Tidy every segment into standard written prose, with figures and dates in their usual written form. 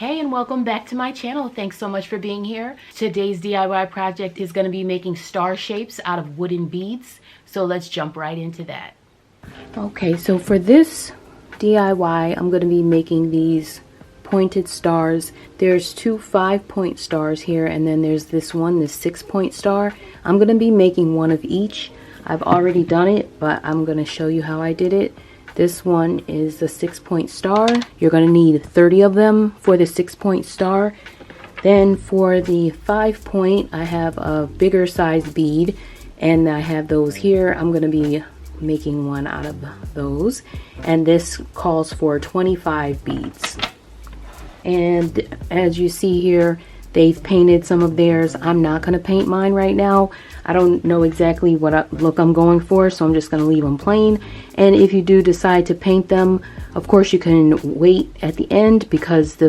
Hey, and welcome back to my channel. Thanks so much for being here. Today's DIY project is going to be making star shapes out of wooden beads. So let's jump right into that. Okay, so for this DIY, I'm going to be making these pointed stars. There's two 5-point stars here, and then there's this one, this 6-point star. I'm going to be making one of each. I've already done it, but I'm going to show you how I did it. This one is the 6-point star. You're going to need 30 of them for the 6-point star. Then for the 5-point, I have a bigger size bead, and I have those here. I'm going to be making one out of those, and this calls for 25 beads. And as you see here, they've painted some of theirs. I'm not going to paint mine right now. I don't know exactly what look I'm going for, so I'm just going to leave them plain. And if you do decide to paint them, of course you can wait at the end, because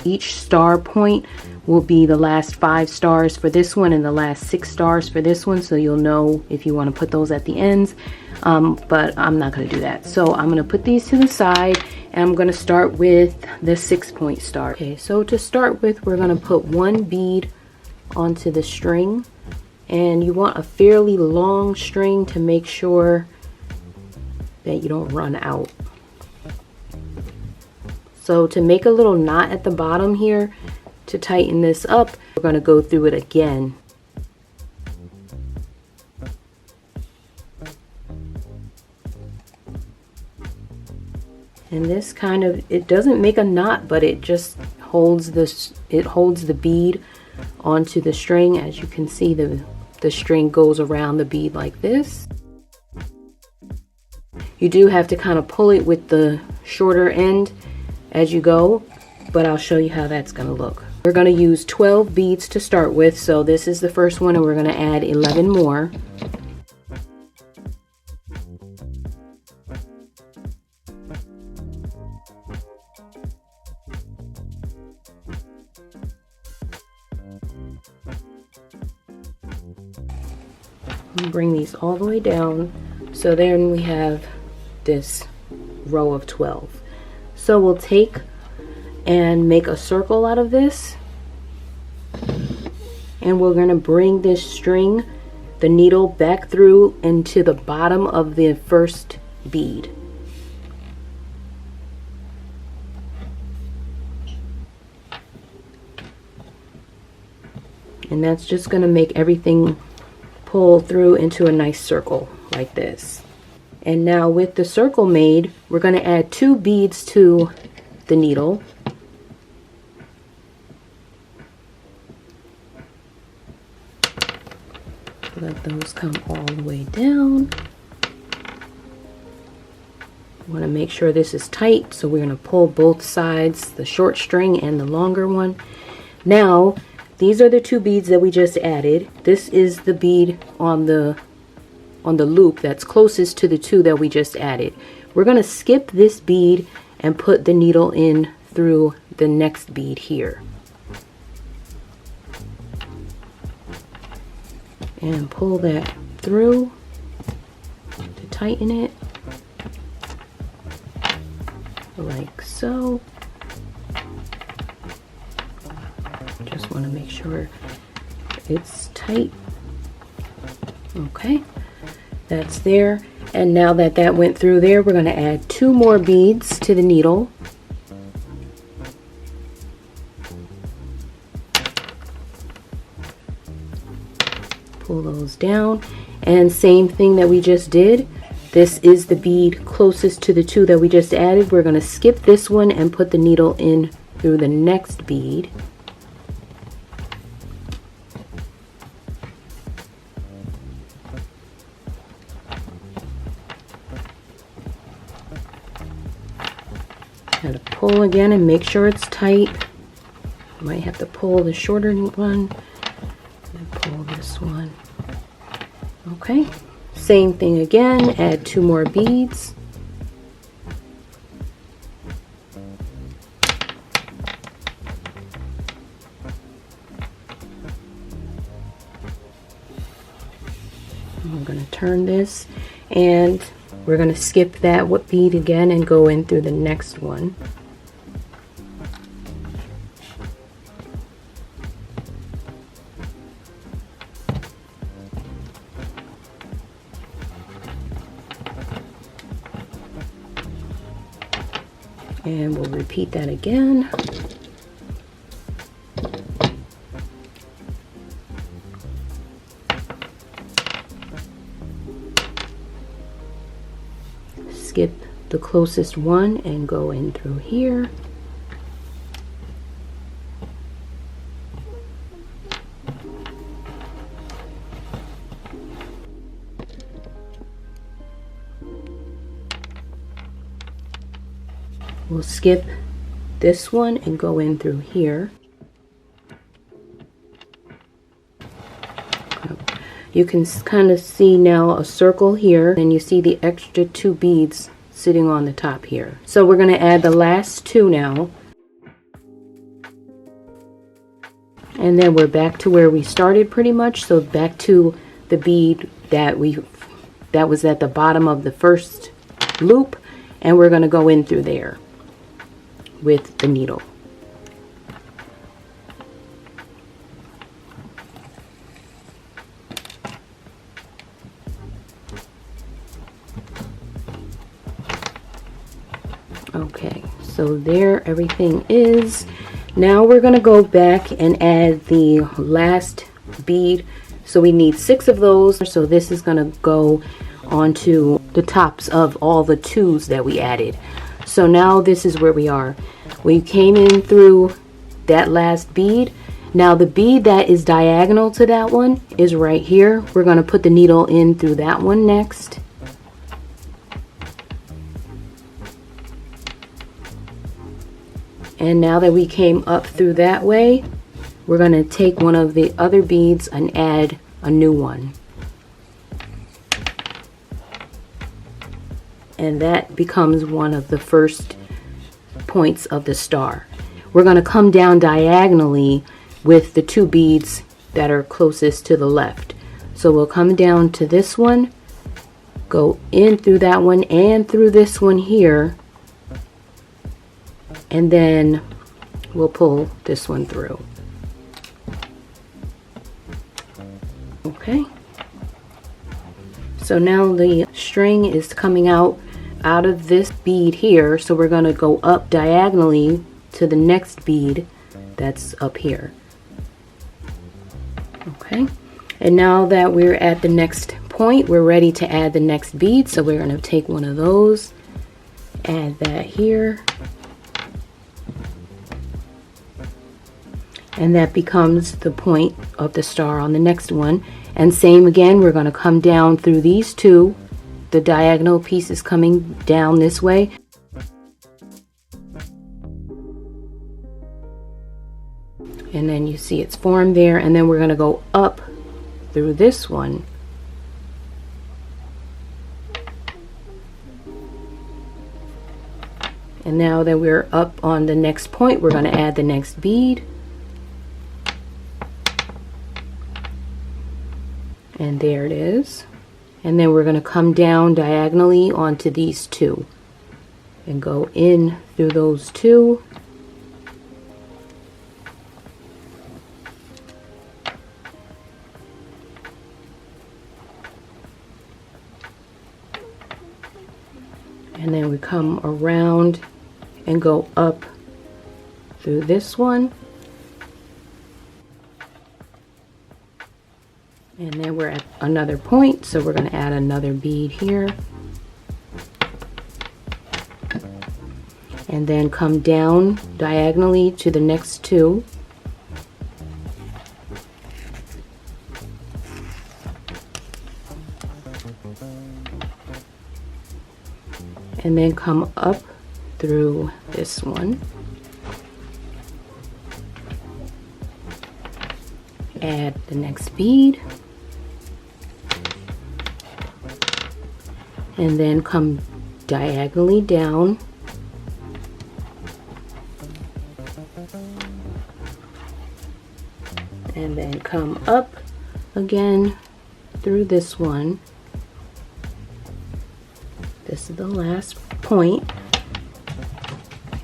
each star point will be the last 5 stars for this one and the last 6 stars for this one, so you'll know if you want to put those at the ends. But I'm not going to do that. So I'm going to put these to the side, and I'm going to start with the 6-point star. Okay, so to start with, we're going to put one bead onto the string, and you want a fairly long string to make sure that you don't run out. So to make a little knot at the bottom here, to tighten this up, we're going to go through it again. And this kind of, it doesn't make a knot, but it just holds this, it holds the bead onto the string. As you can see, the string goes around the bead like this. You do have to kind of pull it with the shorter end as you go, but I'll show you how that's going to look. We're going to use 12 beads to start with, so this is the first one, and we're going to add 11 more. Bring these all the way down, so then we have this row of 12. So we'll take and make a circle out of this, and we're going to bring this string, the needle, back through into the bottom of the first bead. And that's just going to make everything pull through into a nice circle like this. And now with the circle made, we're going to add 2 beads to the needle. Let those come all the way down. You want to make sure this is tight, so we're going to pull both sides, the short string and the longer one. Now, these are the 2 beads that we just added. This is the bead on the loop that's closest to the 2 that we just added. We're going to skip this bead and put the needle in through the next bead here. And pull that through to tighten it, like so. Just want to make sure it's tight. Okay, that's there. And now that that went through there, we're going to add 2 more beads to the needle. Pull those down, and same thing that we just did. This is the bead closest to the 2 that we just added. We're going to skip this one and put the needle in through the next bead. Gotta pull again and make sure it's tight. Might have to pull the shorter one and pull this one. Okay, same thing again, add 2 more beads. I'm going to turn this, and we're going to skip that bead again and go in through the next one. And we'll repeat that again. Skip the closest one and go in through here. We'll skip this one and go in through here. You can kind of see now a circle here, and you see the extra 2 beads sitting on the top here. So we're going to add the last 2 now. And then we're back to where we started pretty much. So back to the bead that was at the bottom of the first loop, and we're going to go in through there with the needle. Okay, so there everything is. Now we're going to go back and add the last bead. So we need 6 of those. So this is going to go onto the tops of all the 2s that we added. So now this is where we are. We came in through that last bead. Now the bead that is diagonal to that one is right here. We're going to put the needle in through that one next. And now that we came up through that way, we're going to take one of the other beads and add a new one. And that becomes one of the first points of the star. We're going to come down diagonally with the 2 beads that are closest to the left. So we'll come down to this one, go in through that one and through this one here, and then we'll pull this one through. Okay. So now the string is coming out of this bead here, so we're going to go up diagonally to the next bead that's up here. Okay, and now that we're at the next point, we're ready to add the next bead. So we're going to take one of those, add that here, and that becomes the point of the star on the next one. And same again, we're going to come down through these 2. The diagonal piece is coming down this way. And then you see it's formed there, and then we're going to go up through this one. And now that we're up on the next point, we're going to add the next bead. And there it is. And then we're going to come down diagonally onto these 2 and go in through those 2. And then we come around and go up through this one. And then we're at another point, so we're going to add another bead here. And then come down diagonally to the next 2. And then come up through this one. Add the next bead. And then come diagonally down. And then come up again through this one. This is the last point.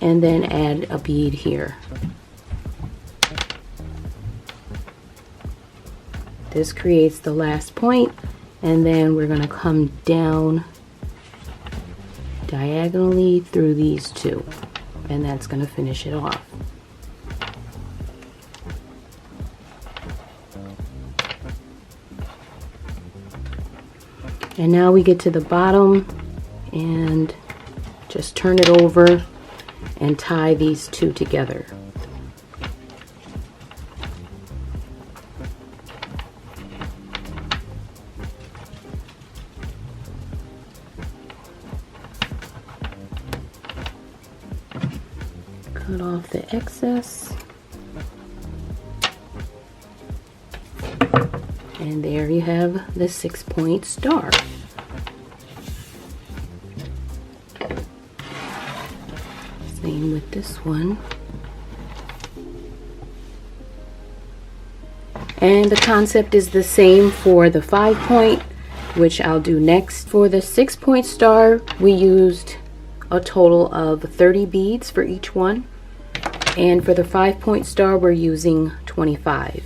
And then add a bead here. This creates the last point, and then we're going to come down diagonally through these 2. and that's going to finish it off. And now we get to the bottom and just turn it over and tie these two together. Cut off the excess. And there you have the 6-point star. Same with this one. And the concept is the same for the 5-point, which I'll do next. For the 6-point star, we used a total of 30 beads for each one. And for the 5-point star, we're using 25.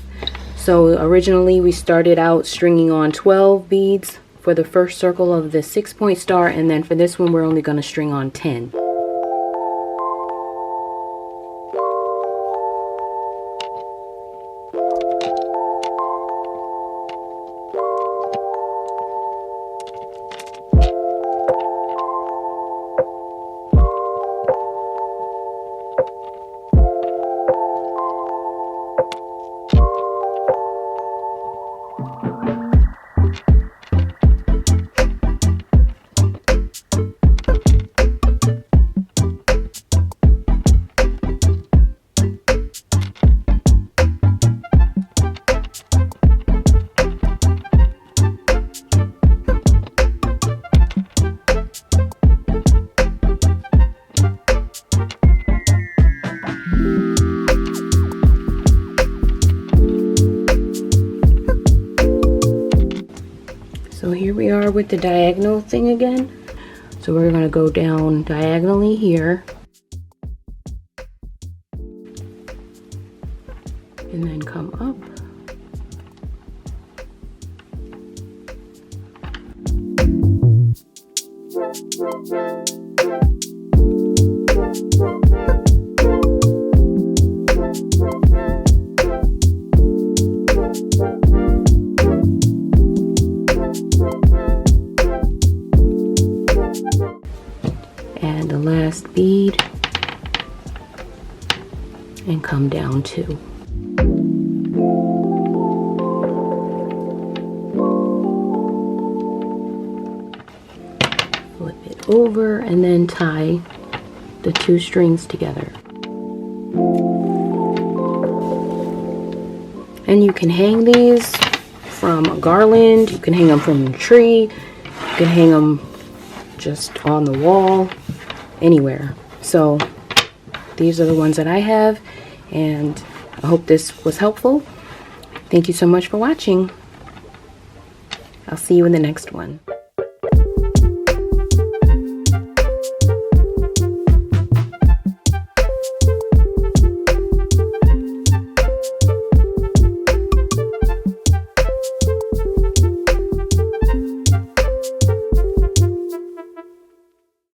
So originally we started out stringing on 12 beads for the first circle of the 6-point star, and then for this one we're only going to string on 10. So here we are with the diagonal thing again. So we're going to go down diagonally here. And then come up. Add the last bead and come down 2. Flip it over and then tie the 2 strings together. And you can hang these from a garland, you can hang them from a tree, you can hang them just on the wall, anywhere. So these are the ones that I have, and I hope this was helpful. Thank you so much for watching. I'll see you in the next one.